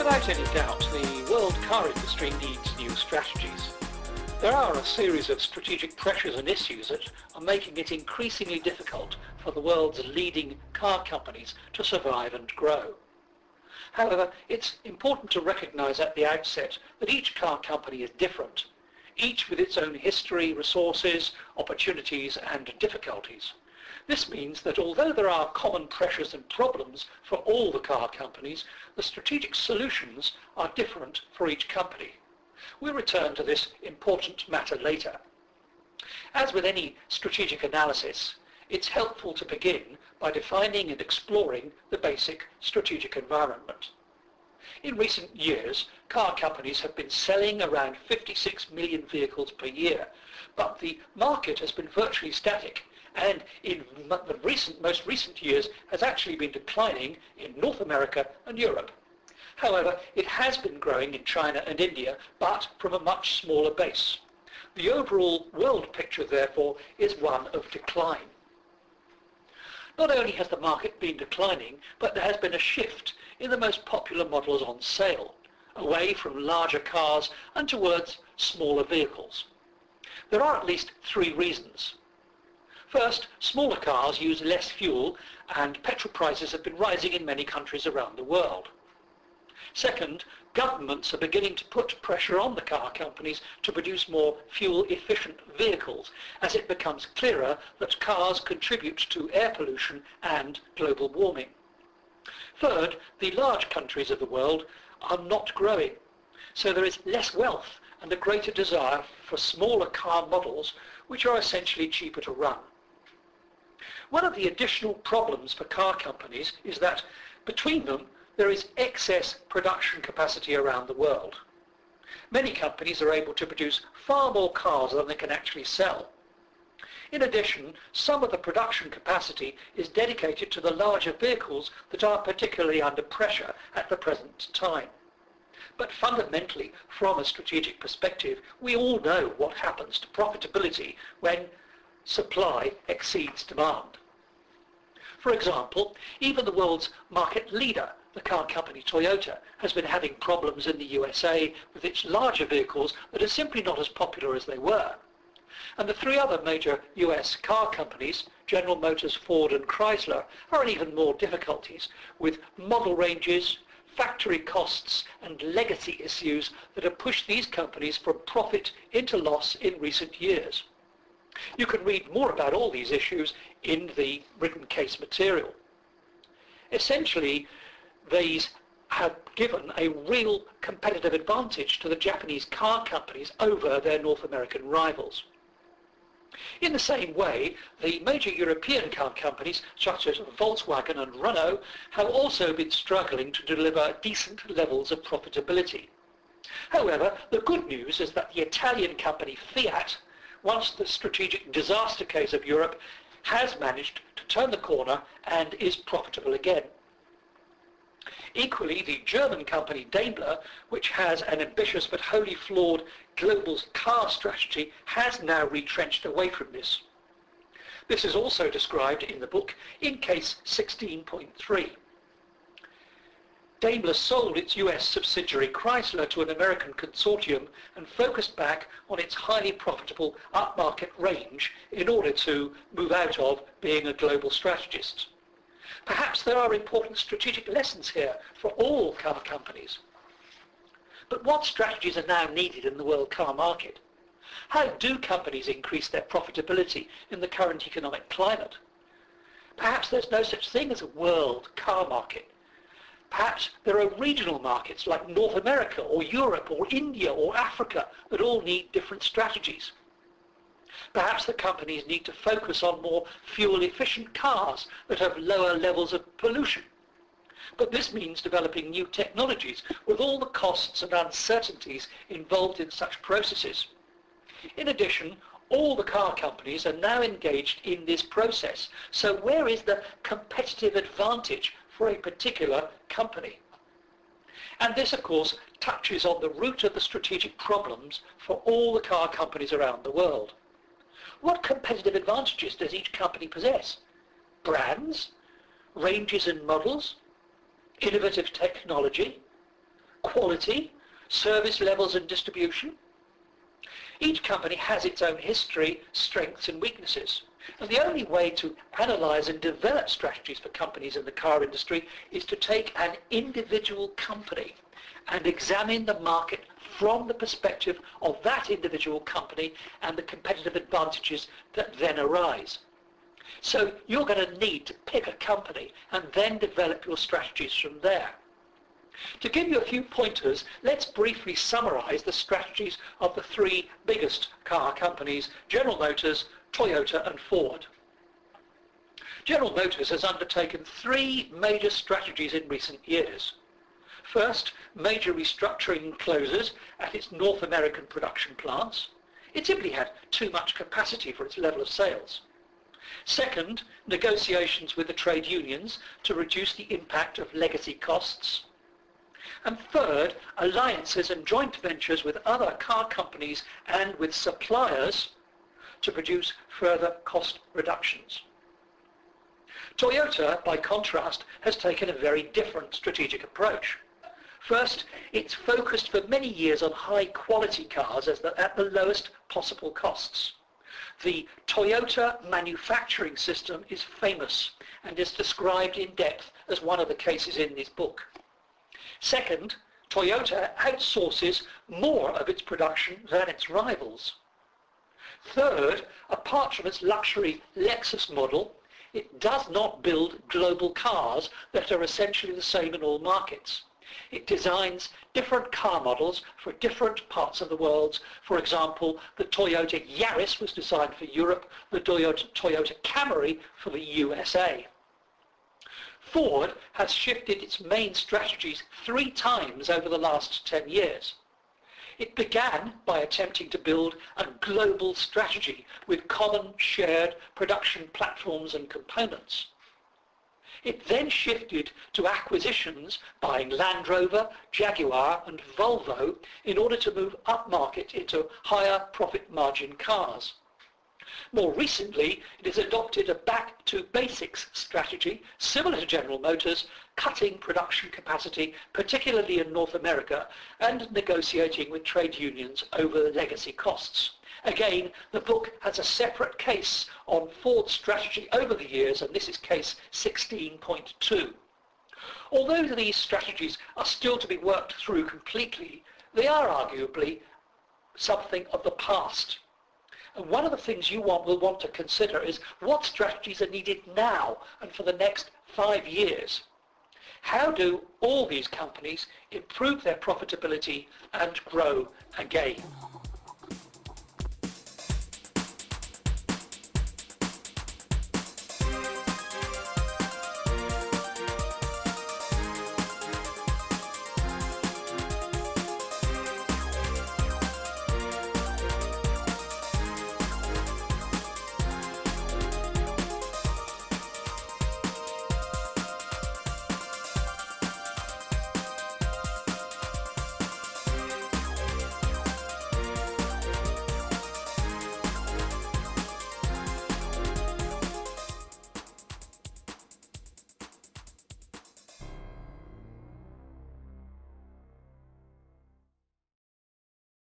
Without any doubt, the world car industry needs new strategies. There are a series of strategic pressures and issues that are making it increasingly difficult for the world's leading car companies to survive and grow. However, it's important to recognise at the outset that each car company is different, each with its own history, resources, opportunities and difficulties. This means that although there are common pressures and problems for all the car companies, the strategic solutions are different for each company. We'll return to this important matter later. As with any strategic analysis, it's helpful to begin by defining and exploring the basic strategic environment. In recent years, car companies have been selling around 56 million vehicles per year, but the market has been virtually static and in the most recent years has actually been declining in North America and Europe. However, it has been growing in China and India, but from a much smaller base. The overall world picture, therefore, is one of decline. Not only has the market been declining, but there has been a shift in the most popular models on sale, away from larger cars and towards smaller vehicles. There are at least three reasons. First, smaller cars use less fuel and petrol prices have been rising in many countries around the world. Second, governments are beginning to put pressure on the car companies to produce more fuel-efficient vehicles as it becomes clearer that cars contribute to air pollution and global warming. Third, the large countries of the world are not growing, so there is less wealth and a greater desire for smaller car models which are essentially cheaper to run. One of the additional problems for car companies is that between them there is excess production capacity around the world. Many companies are able to produce far more cars than they can actually sell. In addition, some of the production capacity is dedicated to the larger vehicles that are particularly under pressure at the present time. But fundamentally, from a strategic perspective, we all know what happens to profitability when supply exceeds demand. For example, even the world's market leader, the car company Toyota, has been having problems in the USA with its larger vehicles that are simply not as popular as they were. And the three other major US car companies, General Motors, Ford and Chrysler, are in even more difficulties with model ranges, factory costs and legacy issues that have pushed these companies from profit into loss in recent years. You can read more about all these issues in the written case material. Essentially, these have given a real competitive advantage to the Japanese car companies over their North American rivals. In the same way, the major European car companies such as Volkswagen and Renault have also been struggling to deliver decent levels of profitability. However, the good news is that the Italian company Fiat, once the strategic disaster case of Europe, has managed to turn the corner and is profitable again. Equally, the German company Daimler, which has an ambitious but wholly flawed global car strategy, has now retrenched away from this. This is also described in the book in case 16.3. Daimler sold its US subsidiary Chrysler to an American consortium and focused back on its highly profitable upmarket range in order to move out of being a global strategist. Perhaps there are important strategic lessons here for all car companies. But what strategies are now needed in the world car market? How do companies increase their profitability in the current economic climate? Perhaps there's no such thing as a world car market. Perhaps there are regional markets like North America or Europe or India or Africa that all need different strategies. Perhaps the companies need to focus on more fuel-efficient cars that have lower levels of pollution. But this means developing new technologies with all the costs and uncertainties involved in such processes. In addition, all the car companies are now engaged in this process. So where is the competitive advantage for a particular company? And this, of course, touches on the root of the strategic problems for all the car companies around the world. What competitive advantages does each company possess? Brands, ranges and models, innovative technology, quality, service levels and distribution. Each company has its own history, strengths and weaknesses. And the only way to analyse and develop strategies for companies in the car industry is to take an individual company and examine the market from the perspective of that individual company and the competitive advantages that then arise. So you're going to need to pick a company and then develop your strategies from there. To give you a few pointers, let's briefly summarise the strategies of the three biggest car companies, General Motors, Toyota and Ford. General Motors has undertaken three major strategies in recent years. First, major restructuring and closures at its North American production plants. It simply had too much capacity for its level of sales. Second, negotiations with the trade unions to reduce the impact of legacy costs. And third, alliances and joint ventures with other car companies and with suppliers to produce further cost reductions. Toyota, by contrast, has taken a very different strategic approach. First, it's focused for many years on high-quality cars at the lowest possible costs. The Toyota manufacturing system is famous and is described in depth as one of the cases in this book. Second, Toyota outsources more of its production than its rivals. Third, apart from its luxury Lexus model, it does not build global cars that are essentially the same in all markets. It designs different car models for different parts of the world. For example, the Toyota Yaris was designed for Europe, the Toyota Camry for the USA. Ford has shifted its main strategies 3 times over the last 10 years. It began by attempting to build a global strategy with common shared production platforms and components. It then shifted to acquisitions, buying Land Rover, Jaguar and Volvo in order to move upmarket into higher profit margin cars. More recently, it has adopted a back-to-basics strategy similar to General Motors, cutting production capacity, particularly in North America, and negotiating with trade unions over legacy costs. Again, the book has a separate case on Ford's strategy over the years, and this is case 16.2. Although these strategies are still to be worked through completely, they are arguably something of the past. And one of the things you will want to consider is what strategies are needed now and for the next 5 years. How do all these companies improve their profitability and grow again?